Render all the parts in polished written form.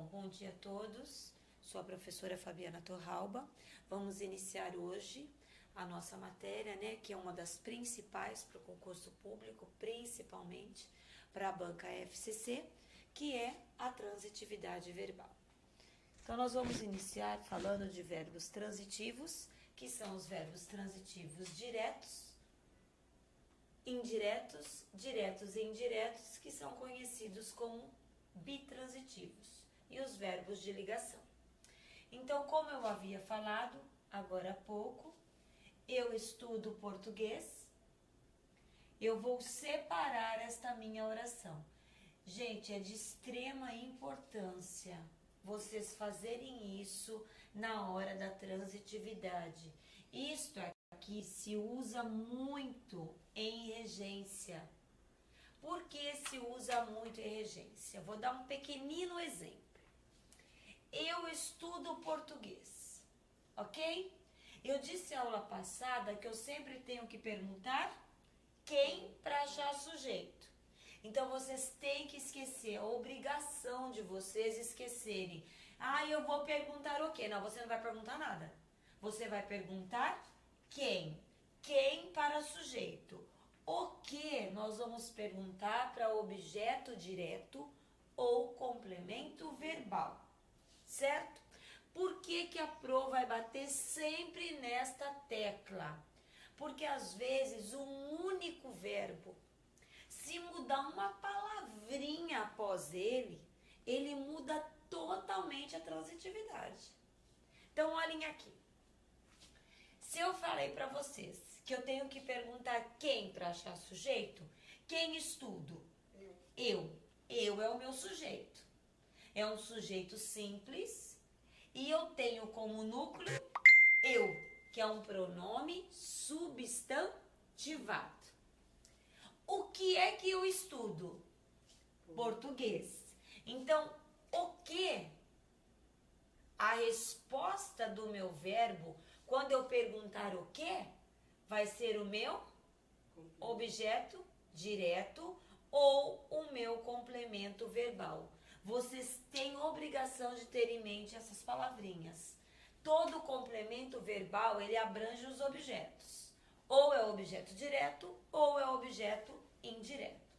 Bom dia a todos. Sou a professora Fabiana Torralba. Vamos iniciar hoje a nossa matéria, que é uma das principais para o concurso público, principalmente para a banca FCC, que é a transitividade verbal. Então, nós vamos iniciar falando de verbos transitivos, que são os verbos transitivos diretos, indiretos, diretos e indiretos, que são conhecidos como bitransitivos, e os verbos de ligação. Então, como eu havia falado agora há pouco, eu estudo português, eu vou separar esta minha oração. Gente, é de extrema importância vocês fazerem isso na hora da transitividade. Isto aqui se usa muito em regência. Por que se usa muito em regência? Vou dar um pequenino exemplo. Eu estudo português, ok? Eu disse na aula passada que eu sempre tenho que perguntar quem para achar sujeito. Então, vocês têm que esquecer, a obrigação de vocês esquecerem. Eu vou perguntar o quê? Não, você não vai perguntar nada. Você vai perguntar quem. Quem para sujeito. O que nós vamos perguntar para objeto direto ou complemento verbal, certo? Por que a Pro vai bater sempre nesta tecla? Porque às vezes um único verbo, se mudar uma palavrinha após ele muda totalmente a transitividade. Então, olhem aqui. Se eu falei para vocês que eu tenho que perguntar quem para achar sujeito, quem estudo? Eu. Eu é o meu sujeito. É um sujeito simples e eu tenho como núcleo eu, que é um pronome substantivado. O que é que eu estudo? Português. Então, o que? A resposta do meu verbo, quando eu perguntar o que, vai ser o meu objeto direto ou o meu complemento verbal. Vocês têm obrigação de ter em mente essas palavrinhas. Todo complemento verbal, ele abrange os objetos. Ou é objeto direto ou é objeto indireto.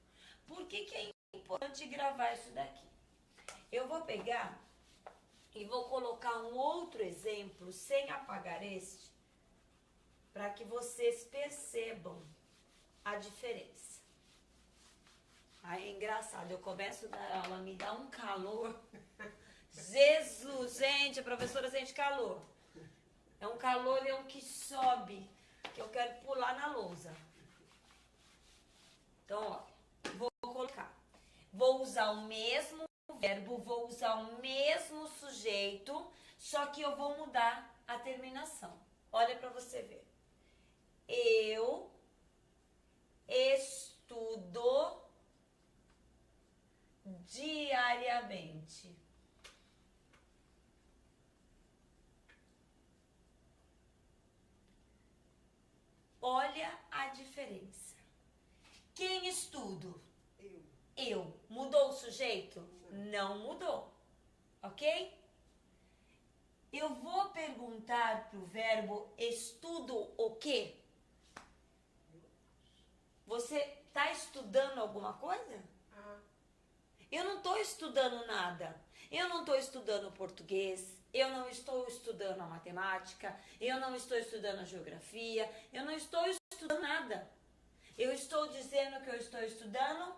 Por que é importante gravar isso daqui? Eu vou pegar e vou colocar um outro exemplo sem apagar este, para que vocês percebam a diferença. Aí é engraçado, eu começo a dar aula, me dá um calor. Jesus, gente, a professora sente calor. É um calor que sobe, que eu quero pular na lousa. Então, olha, vou colocar. Vou usar o mesmo verbo, vou usar o mesmo sujeito, só que eu vou mudar a terminação. Olha para você ver. Eu estudo diariamente. Olha a diferença. Quem estudo? Eu. Mudou o sujeito? Não mudou. Ok? Eu vou perguntar para o verbo estudo o quê? Você está estudando alguma coisa? Eu não estou estudando nada. Eu não estou estudando português, eu não estou estudando a matemática, eu não estou estudando a geografia, eu não estou estudando nada. Eu estou dizendo que eu estou estudando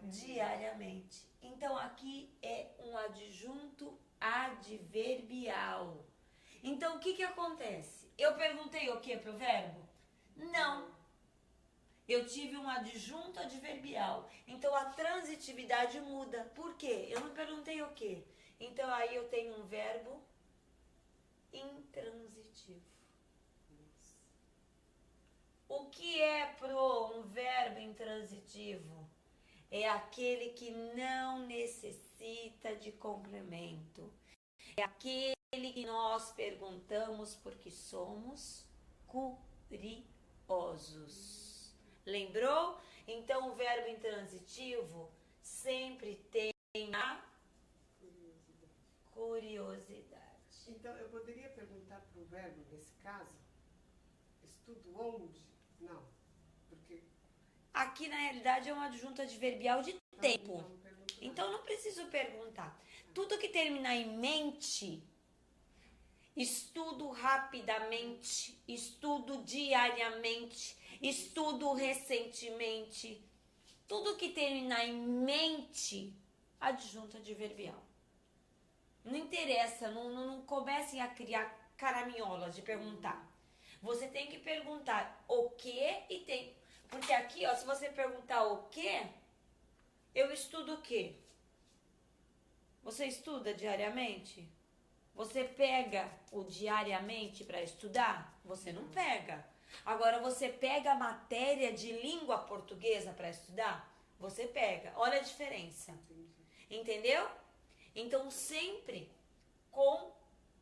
diariamente. Então, aqui é um adjunto adverbial. Então, o que acontece? Eu perguntei o que para o verbo? Não. Eu tive um adjunto adverbial. Então, a transitividade muda. Por quê? Eu não perguntei o quê. Então, aí eu tenho um verbo intransitivo. O que é um verbo intransitivo? É aquele que não necessita de complemento. É aquele que nós perguntamos porque somos curiosos. Lembrou? Então, o verbo intransitivo sempre tem a curiosidade. Então, eu poderia perguntar para o verbo, nesse caso, estudo onde? Não, porque... Aqui, na realidade, é uma adjunta adverbial de tempo. Não pergunto nada. Então, não preciso perguntar. Tudo que terminar em mente, estudo rapidamente, estudo diariamente, estudo recentemente. Tudo que terminar em mente, adjunta adverbial. Não interessa, não comecem a criar caraminholas de perguntar. Você tem que perguntar o que e tem... Porque aqui, ó, se você perguntar o que, eu estudo o quê? Você estuda diariamente? Você pega o diariamente para estudar? Você não pega. Agora, você pega a matéria de língua portuguesa para estudar? Você pega. Olha a diferença. Entendeu? Então, sempre com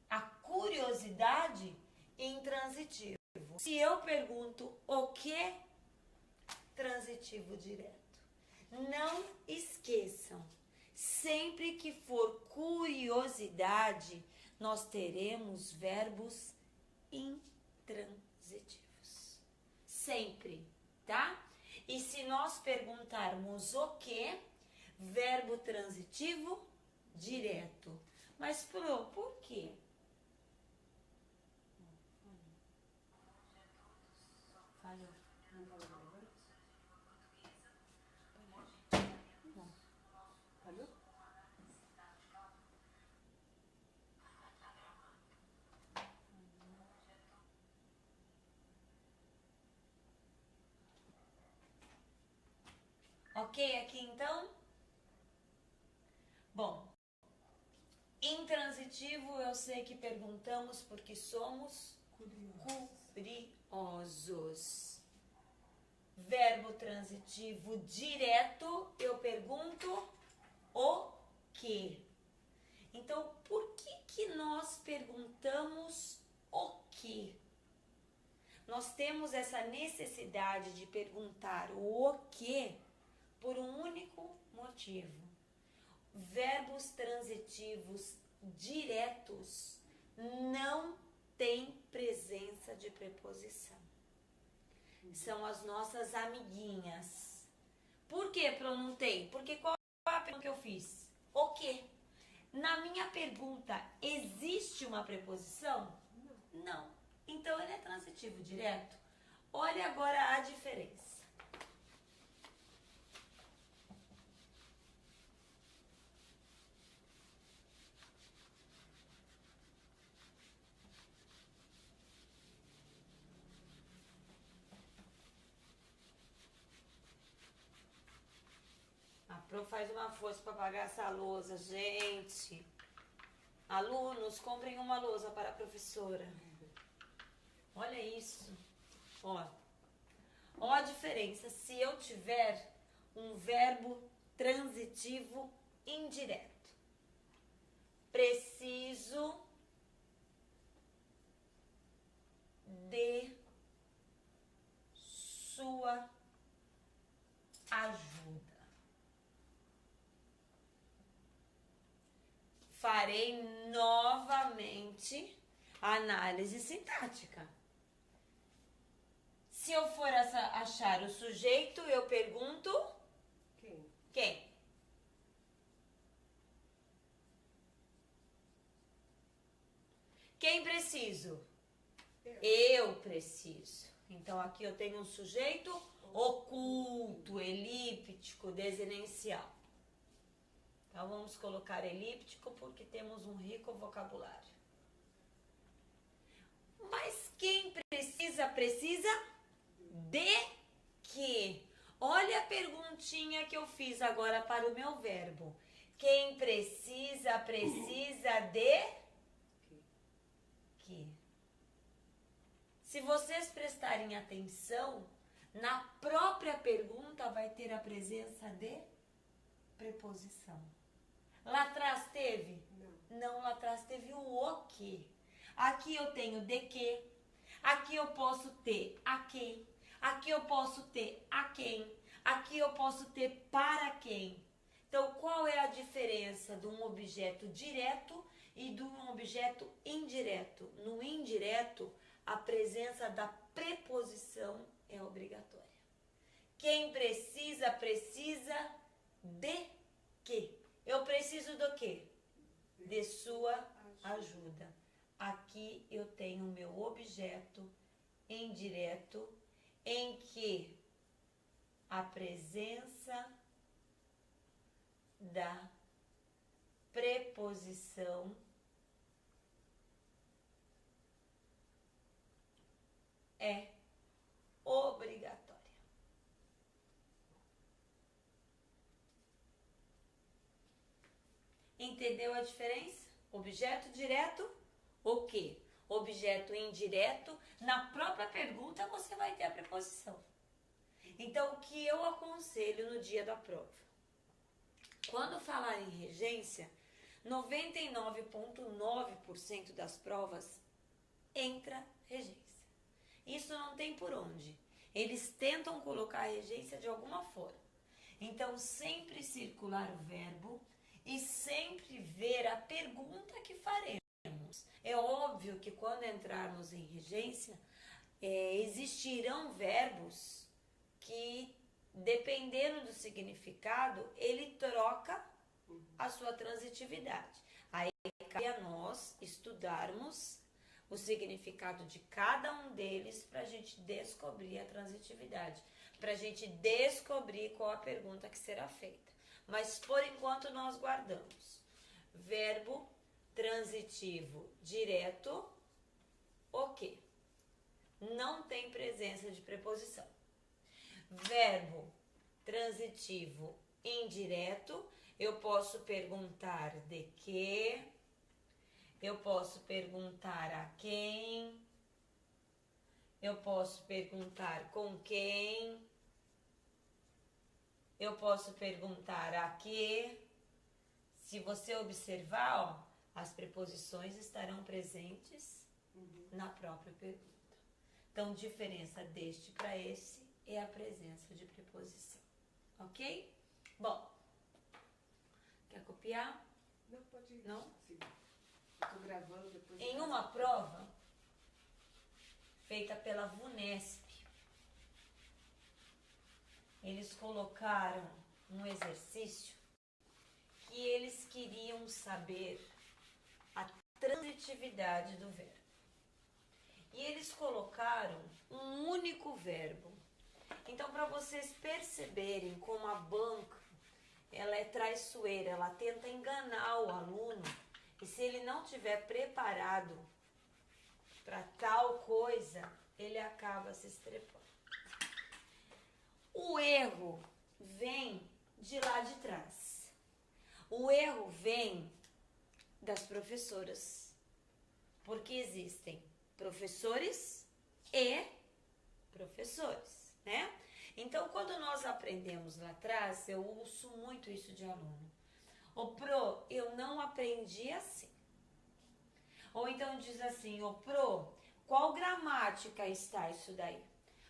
a curiosidade intransitivo. Se eu pergunto o que, transitivo direto. Não esqueçam, sempre que for curiosidade, nós teremos verbos intransitivos. Sempre, tá? E se nós perguntarmos o que, verbo transitivo direto. Mas por quê? Falhou. Falhou? Ok aqui então? Bom, intransitivo eu sei que perguntamos porque somos curiosos. Verbo transitivo direto, eu pergunto o que. Então, por que nós perguntamos o que? Nós temos essa necessidade de perguntar o que por um único motivo. Verbos transitivos diretos não têm presença de preposição. São as nossas amiguinhas. Por que não tem? Porque qual é a pergunta que eu fiz? O que? Na minha pergunta, existe uma preposição? Não. Então, ele é transitivo direto. Olha agora a diferença. A Pro faz uma força para pagar essa lousa, gente. Alunos, comprem uma lousa para a professora. Olha isso. Ó a diferença se eu tiver um verbo transitivo indireto. Preciso de sua ajuda. Farei novamente a análise sintática. Se eu for achar o sujeito, eu pergunto... Quem? Quem preciso? Eu preciso. Então, aqui eu tenho um sujeito oculto, elíptico, desenencial. Então, vamos colocar elíptico porque temos um rico vocabulário. Mas quem precisa de quê? Olha a perguntinha que eu fiz agora para o meu verbo. Quem precisa de quê? Se vocês prestarem atenção, na própria pergunta vai ter a presença de preposição. Lá atrás teve? Não, lá atrás teve o que. Aqui eu tenho de que. Aqui eu posso ter a quem. Aqui eu posso ter a quem. Aqui eu posso ter para quem. Então, qual é a diferença de um objeto direto e de um objeto indireto? No indireto, a presença da preposição é obrigatória. Quem precisa, precisa de quê? Eu preciso do quê? De sua ajuda. Aqui eu tenho o meu objeto indireto em que a presença da preposição é obrigatória. Entendeu a diferença? Objeto direto, o quê? Objeto indireto, na própria pergunta você vai ter a preposição. Então, o que eu aconselho no dia da prova? Quando falar em regência, 99,9% das provas entra regência. Isso não tem por onde. Eles tentam colocar a regência de alguma forma. Então, sempre circular o verbo e sempre ver a pergunta que faremos. É óbvio que quando entrarmos em regência, existirão verbos que, dependendo do significado, ele troca a sua transitividade. Aí cabe a nós estudarmos o significado de cada um deles para a gente descobrir a transitividade, para a gente descobrir qual a pergunta que será feita. Mas por enquanto nós guardamos verbo transitivo direto, o quê? Não tem presença de preposição. Verbo transitivo indireto, eu posso perguntar de que, eu posso perguntar a quem, eu posso perguntar com quem, eu posso perguntar a que. Se você observar, ó, as preposições estarão presentes na própria pergunta. Então, diferença deste para esse é a presença de preposição. Ok? Bom, quer copiar? Não, pode ir. Não? Sim. Estou gravando depois. Em uma prova feita pela VUNESP, eles colocaram um exercício que eles queriam saber a transitividade do verbo. E eles colocaram um único verbo. Então, para vocês perceberem como a banca ela é traiçoeira, ela tenta enganar o aluno, e se ele não tiver preparado para tal coisa, ele acaba se estrepando. O erro vem de lá de trás. O erro vem das professoras, porque existem professores e professores, né? Então, quando nós aprendemos lá atrás, eu ouço muito isso de aluno. Ô, Pro, eu não aprendi assim. Ou então diz assim, ô, Pro, qual gramática está isso daí?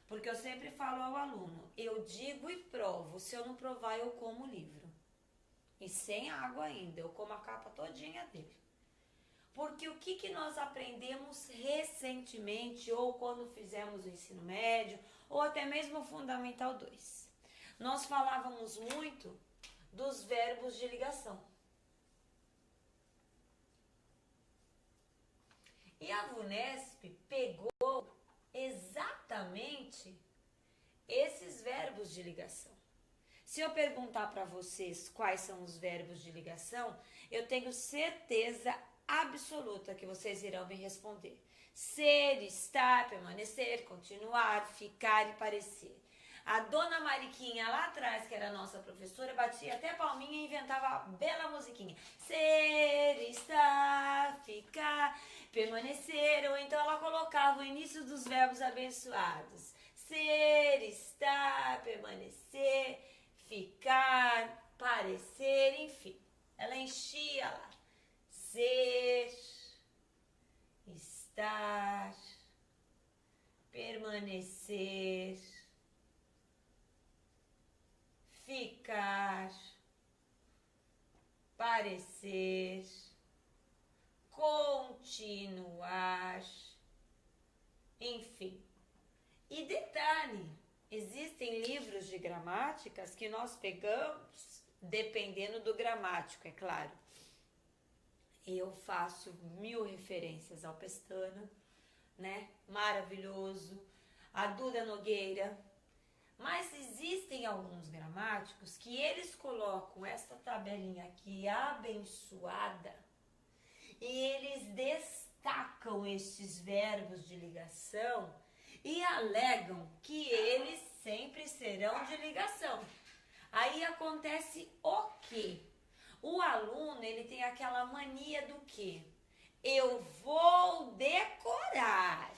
Porque eu sempre falo ao aluno, eu digo e provo, se eu não provar eu como o livro. E sem água ainda, eu como a capa todinha dele. Porque o que nós aprendemos recentemente, ou quando fizemos o ensino médio, ou até mesmo o Fundamental 2. Nós falávamos muito dos verbos de ligação. E a VUNESP pegou exatamente esses verbos de ligação. Se eu perguntar para vocês quais são os verbos de ligação, eu tenho certeza absoluta que vocês irão me responder. Ser, estar, permanecer, continuar, ficar e parecer. A dona Mariquinha lá atrás, que era a nossa professora, batia até palminha e inventava a bela musiquinha. Ser, estar, ficar, permanecer. Ou então ela colocava o início dos verbos abençoados. Ser, estar, permanecer, ficar, parecer, enfim. Ela enchia lá. Ser, estar, permanecer, ficar, parecer, continuar, enfim. E detalhe, existem livros de gramáticas que nós pegamos, dependendo do gramático, é claro. Eu faço 1000 referências ao Pestana, né? Maravilhoso. A Duda Nogueira. Mas existem alguns gramáticos que eles colocam esta tabelinha aqui abençoada e eles destacam estes verbos de ligação e alegam que eles sempre serão de ligação. Aí acontece o quê? O aluno, ele tem aquela mania do quê? Eu vou decorar.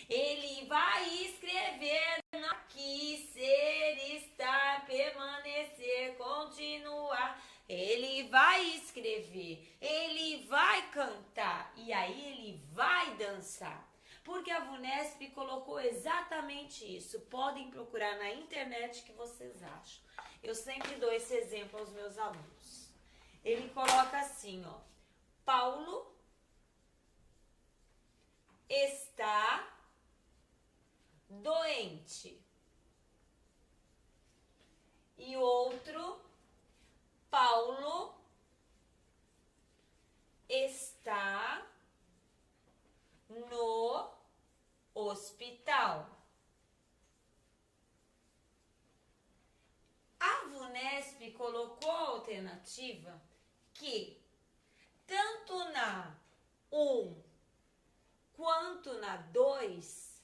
Ele vai escrever aqui, ser, estar, permanecer, continuar. Ele vai escrever, ele vai cantar e aí ele vai dançar. Porque a VUNESP colocou exatamente isso. Podem procurar na internet que vocês acham. Eu sempre dou esse exemplo aos meus alunos. Ele coloca assim, ó. Paulo está doente. E outro, Paulo está no hospital. A VUNESP colocou a alternativa que tanto na 1 quanto na 2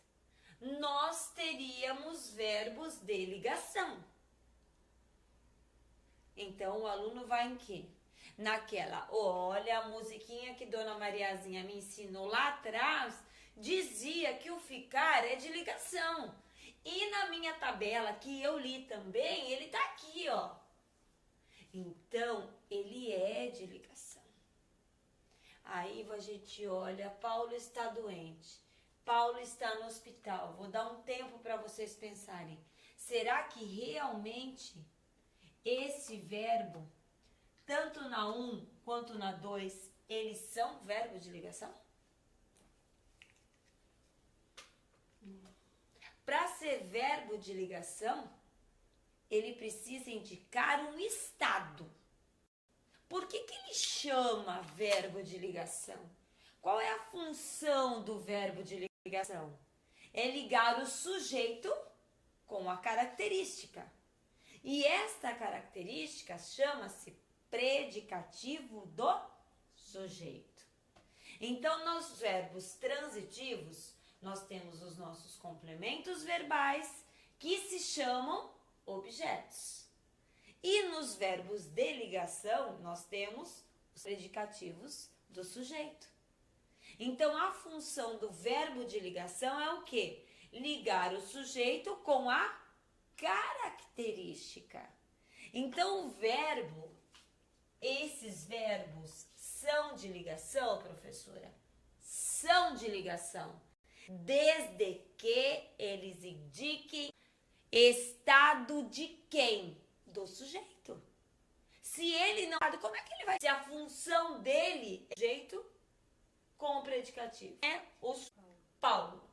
nós teríamos verbos de ligação. Então o aluno vai em quê? Naquela, olha, a musiquinha que Dona Mariazinha me ensinou lá atrás dizia que o ficar é de ligação. E na minha tabela que eu li também, ele tá aqui, ó. Então, ele é de ligação. Aí a gente olha, Paulo está doente. Paulo está no hospital. Vou dar um tempo para vocês pensarem. Será que realmente esse verbo, tanto na 1 quanto na 2, eles são verbos de ligação? Para ser verbo de ligação, ele precisa indicar um estado. Por que ele chama verbo de ligação? Qual é a função do verbo de ligação? É ligar o sujeito com a característica. E esta característica chama-se predicativo do sujeito. Então, nos verbos transitivos, nós temos os nossos complementos verbais que se chamam objetos. E nos verbos de ligação, nós temos os predicativos do sujeito. Então, a função do verbo de ligação é o quê? Ligar o sujeito com a característica. Então, o verbo, esses verbos são de ligação, professora? São de ligação. Desde que eles indiquem estado de quem? Do sujeito. Se ele não... Como é que ele vai... Se a função dele é sujeito com o predicativo. É o Paulo.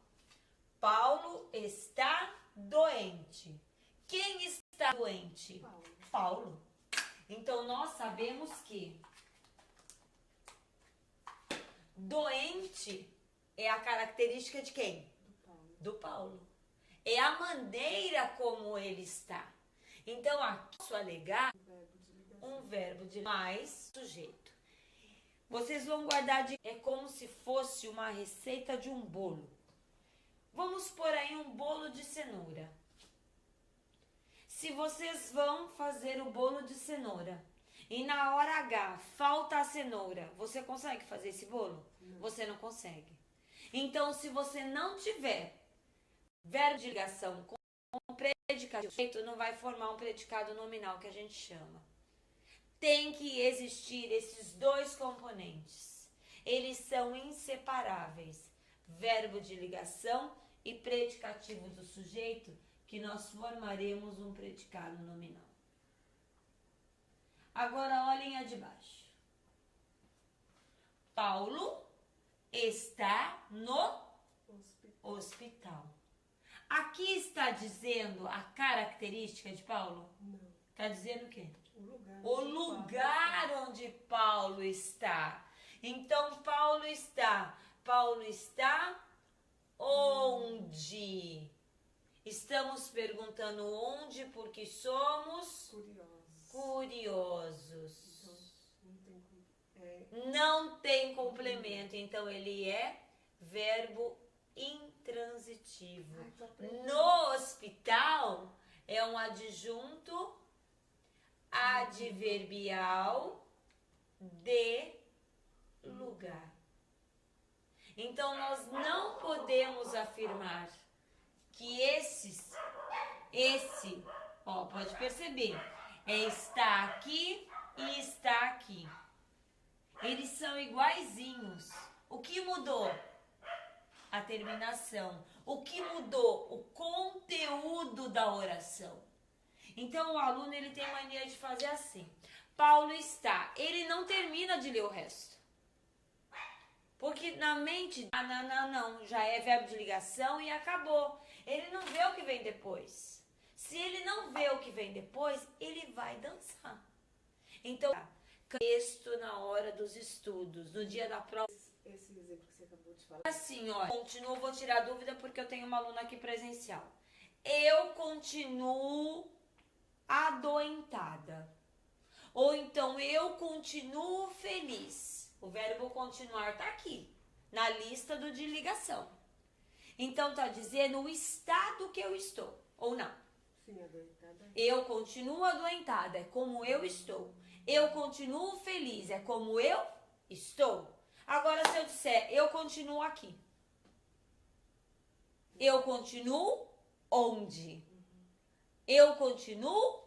Paulo está doente. Quem está doente? Paulo. Então, nós sabemos que doente é a característica de quem? Do Paulo. É a maneira como ele está. Então, aqui posso alegar um verbo de mais sujeito. Vocês vão guardar é como se fosse uma receita de um bolo. Vamos pôr aí um bolo de cenoura. Se vocês vão fazer o bolo de cenoura e na hora H falta a cenoura, você consegue fazer esse bolo? Não. Você não consegue. Então, se você não tiver verbo de ligação com predicativo, não vai formar um predicado nominal que a gente chama. Tem que existir esses dois componentes. Eles são inseparáveis. Verbo de ligação e predicativo do sujeito, que nós formaremos um predicado nominal. Agora, olhem a de baixo. Paulo está no hospital. Aqui está dizendo a característica de Paulo? Não. Está dizendo o quê? O lugar onde Paulo está. Então, Paulo está onde? Estamos perguntando onde porque somos curiosos. Não tem complemento. Então, ele é verbo intransitivo. No hospital é um adjunto adverbial de lugar. Então, nós não podemos afirmar que pode perceber, está aqui e está aqui. Eles são iguaizinhos. O que mudou? A terminação. O que mudou? O conteúdo da oração. Então, o aluno ele tem mania de fazer assim. Paulo está. Ele não termina de ler o resto. Porque na mente, não, já é verbo de ligação e acabou. Ele não vê o que vem depois. Se ele não vê o que vem depois, ele vai dançar. Então, texto na hora dos estudos, no dia da prova. Esse exemplo que você acabou de falar. Assim, ó, continuo, vou tirar dúvida porque eu tenho uma aluna aqui presencial. Eu continuo adoentada. Ou então, eu continuo feliz. O verbo continuar está aqui, na lista do de ligação. Então, está dizendo o estado que eu estou, ou não? Sim, adoentada. Eu continuo adoentada, é como eu estou. Eu continuo feliz, é como eu estou. Agora, se eu disser, eu continuo aqui. Eu continuo onde? Eu continuo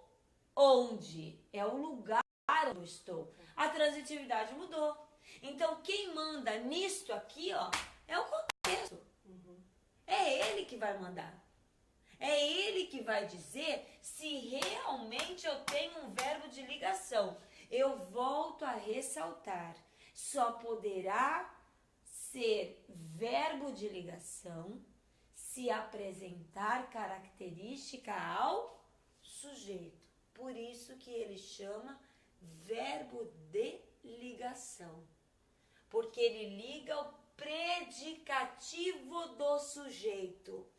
onde? É o lugar onde eu estou. A transitividade mudou. Então, quem manda nisto aqui, ó, é o contexto. É ele que vai mandar. É ele que vai dizer se realmente eu tenho um verbo de ligação. Eu volto a ressaltar. Só poderá ser verbo de ligação se apresentar característica ao sujeito. Por isso que ele chama verbo de ligação. Porque ele liga o predicativo do sujeito.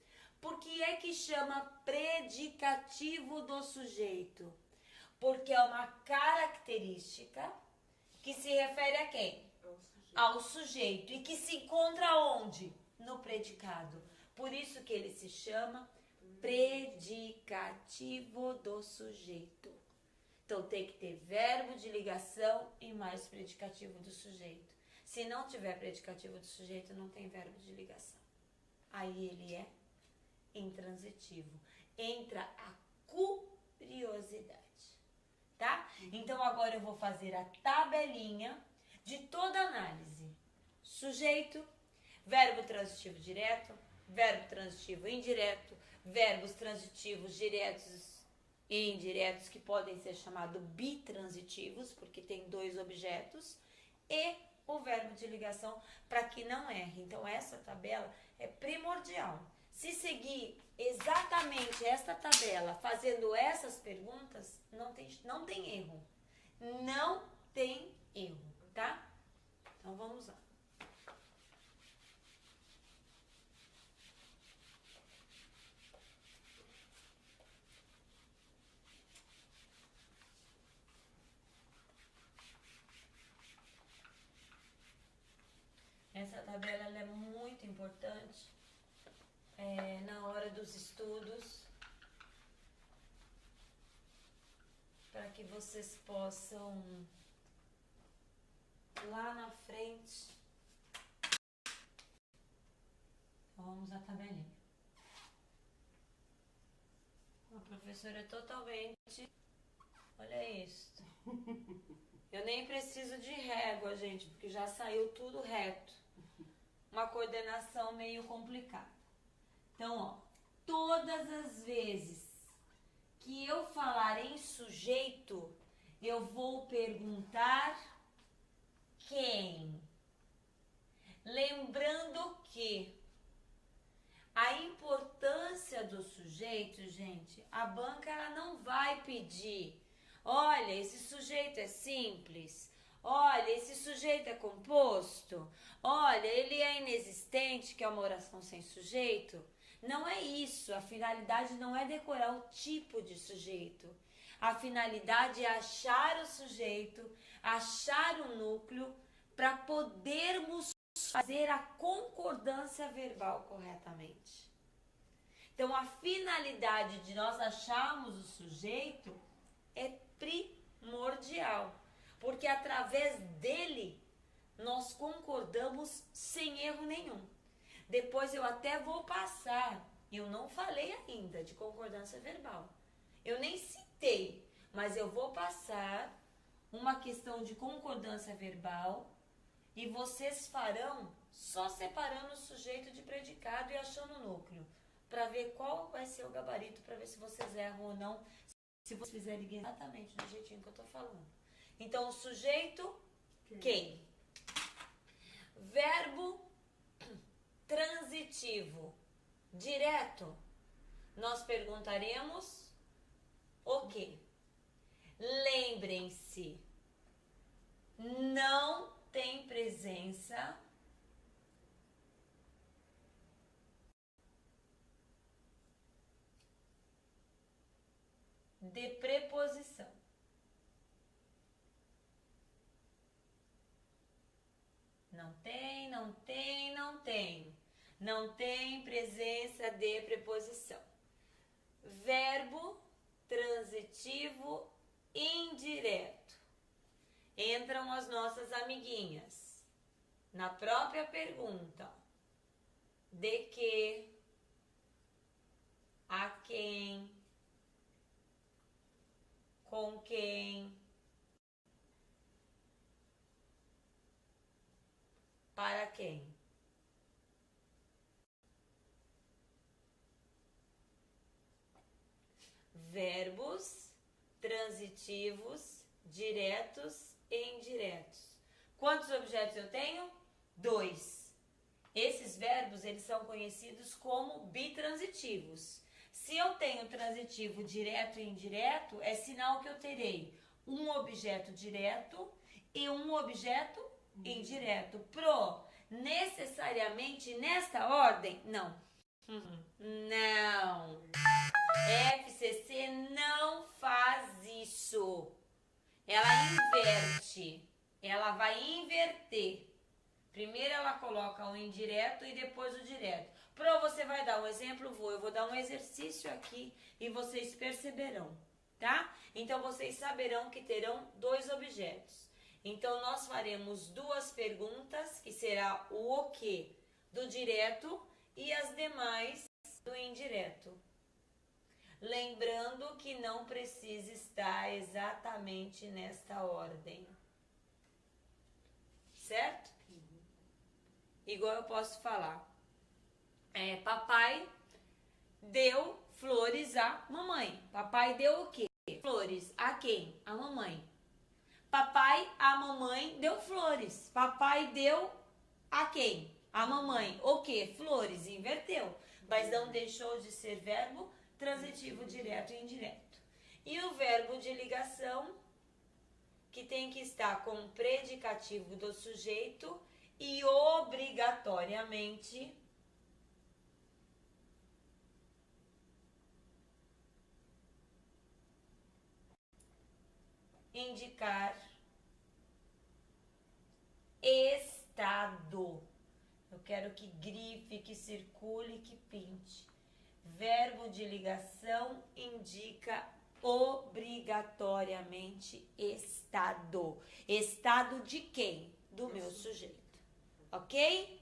Por que é que chama predicativo do sujeito? Porque é uma característica que se refere a quem? Ao sujeito. E que se encontra onde? No predicado. Por isso que ele se chama predicativo do sujeito. Então tem que ter verbo de ligação e mais predicativo do sujeito. Se não tiver predicativo do sujeito, não tem verbo de ligação. Aí ele é intransitivo. Entra a curiosidade, tá? Então agora eu vou fazer a tabelinha de toda a análise. Sujeito, verbo transitivo direto, verbo transitivo indireto, verbos transitivos diretos e indiretos que podem ser chamados bitransitivos, porque tem dois objetos, e o verbo de ligação para que não erre. Então essa tabela é primordial. Se seguir exatamente esta tabela, fazendo essas perguntas, não tem erro. Não tem erro, tá? Então vamos lá. Essa tabela ela é muito importante na hora dos estudos, para que vocês possam lá na frente. Então, vamos à tabelinha. A professora é totalmente... Olha isso. Eu nem preciso de régua, gente, porque já saiu tudo reto. Uma coordenação meio complicada. Então, ó, todas as vezes que eu falar em sujeito, eu vou perguntar quem. sujeito, gente, a banca ela não vai pedir, olha, esse sujeito é simples, olha, esse sujeito é composto, olha, ele é inexistente, que é uma oração sem sujeito. Não é isso, a finalidade não é decorar o tipo de sujeito. A finalidade é achar o sujeito, achar o núcleo, para podermos fazer a concordância verbal corretamente. Então, a finalidade de nós acharmos o sujeito é primordial, porque através dele nós concordamos sem erro nenhum. Depois eu até vou passar, eu não falei ainda de concordância verbal, eu nem citei, mas eu vou passar uma questão de concordância verbal e vocês farão só separando o sujeito de predicado e achando o núcleo, para ver qual vai ser o gabarito, para ver se vocês erram ou não, se vocês fizerem exatamente do jeitinho que eu tô falando. Então, o sujeito, quem? Verbo transitivo, direto, nós perguntaremos o quê? Lembrem-se, não tem presença de preposição. Não tem, não tem, não tem. Não tem presença de preposição. Verbo transitivo indireto. Entram as nossas amiguinhas na própria pergunta. De que, a quem, com quem, para quem. Verbos transitivos, diretos e indiretos. Quantos objetos eu tenho? 2. Esses verbos, eles são conhecidos como bitransitivos. Se eu tenho transitivo direto e indireto, é sinal que eu terei um objeto direto e um objeto indireto. Necessariamente nesta ordem? Não. Não. FCC não faz isso. Ela inverte. Ela vai inverter. Primeiro ela coloca o indireto e depois o direto. Você vai dar um exemplo? Eu vou dar um exercício aqui e vocês perceberão, tá? Então vocês saberão que terão 2 objetos. Então nós faremos 2 perguntas, que será o quê do direto e as demais do indireto. Lembrando que não precisa estar exatamente nesta ordem. Certo? Igual eu posso falar. Papai deu flores à mamãe. Papai deu o quê? Flores a quem? A mamãe. Papai, a mamãe deu flores. Papai deu a quem? A mamãe. O quê? Flores. Inverteu. Mas não deixou de ser verbo transitivo direto e indireto. E o verbo de ligação, que tem que estar com o predicativo do sujeito e obrigatoriamente indicar estado. Eu quero que grife, que circule, que pinte. Verbo de ligação indica obrigatoriamente estado. Estado de quem? Do meu sujeito. Ok?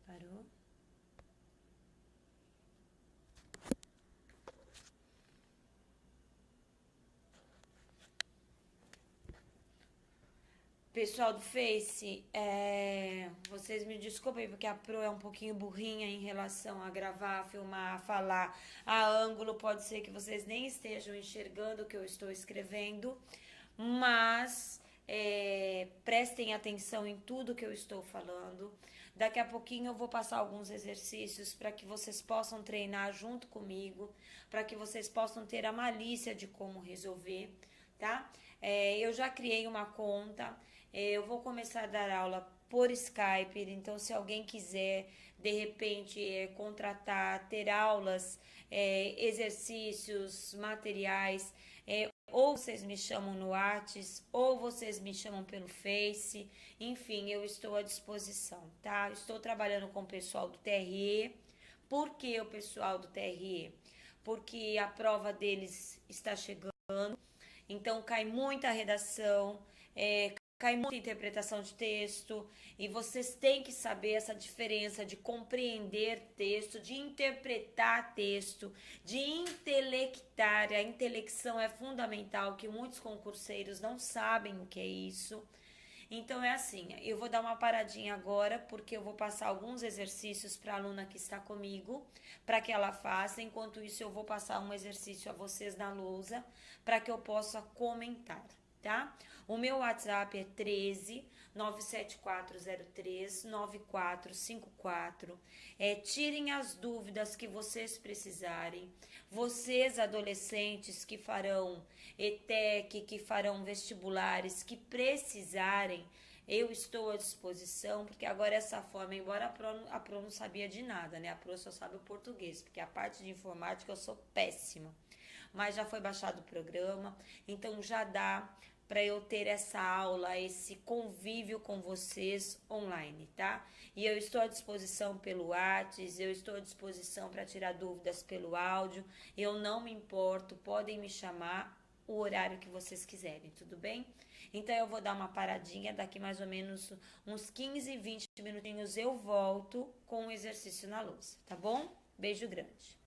Parou? Pessoal do Face, vocês me desculpem porque a Pro é um pouquinho burrinha em relação a gravar, filmar, falar. A ângulo pode ser que vocês nem estejam enxergando o que eu estou escrevendo, mas prestem atenção em tudo que eu estou falando. Daqui a pouquinho eu vou passar alguns exercícios para que vocês possam treinar junto comigo, para que vocês possam ter a malícia de como resolver, tá? Eu já criei uma conta, eu vou começar a dar aula por Skype, então se alguém quiser, de repente, contratar, ter aulas, exercícios, materiais, ou vocês me chamam no Whats, ou vocês me chamam pelo Face, enfim, eu estou à disposição, tá? Estou trabalhando com o pessoal do TRE. Por que o pessoal do TRE? Porque a prova deles está chegando, então cai muita redação, cai muita interpretação de texto, e vocês têm que saber essa diferença de compreender texto, de interpretar texto, de intelectar. A intelecção é fundamental, que muitos concurseiros não sabem o que é isso. Então é assim, eu vou dar uma paradinha agora, porque eu vou passar alguns exercícios para a aluna que está comigo, para que ela faça. Enquanto isso, eu vou passar um exercício a vocês na lousa, para que eu possa comentar, tá? O meu WhatsApp é 13 97403 9454. Tirem as dúvidas que vocês precisarem. Vocês, adolescentes que farão ETEC, que farão vestibulares, que precisarem, eu estou à disposição, porque agora essa forma, embora a Pro não sabia de nada, né? A Pro só sabe o português, porque a parte de informática eu sou péssima. Mas já foi baixado o programa, então já dá para eu ter essa aula, esse convívio com vocês online, tá? E eu estou à disposição pelo Whats, eu estou à disposição para tirar dúvidas pelo áudio, eu não me importo, podem me chamar o horário que vocês quiserem, tudo bem? Então eu vou dar uma paradinha, daqui mais ou menos uns 15, 20 minutinhos eu volto com o exercício na lousa, tá bom? Beijo grande.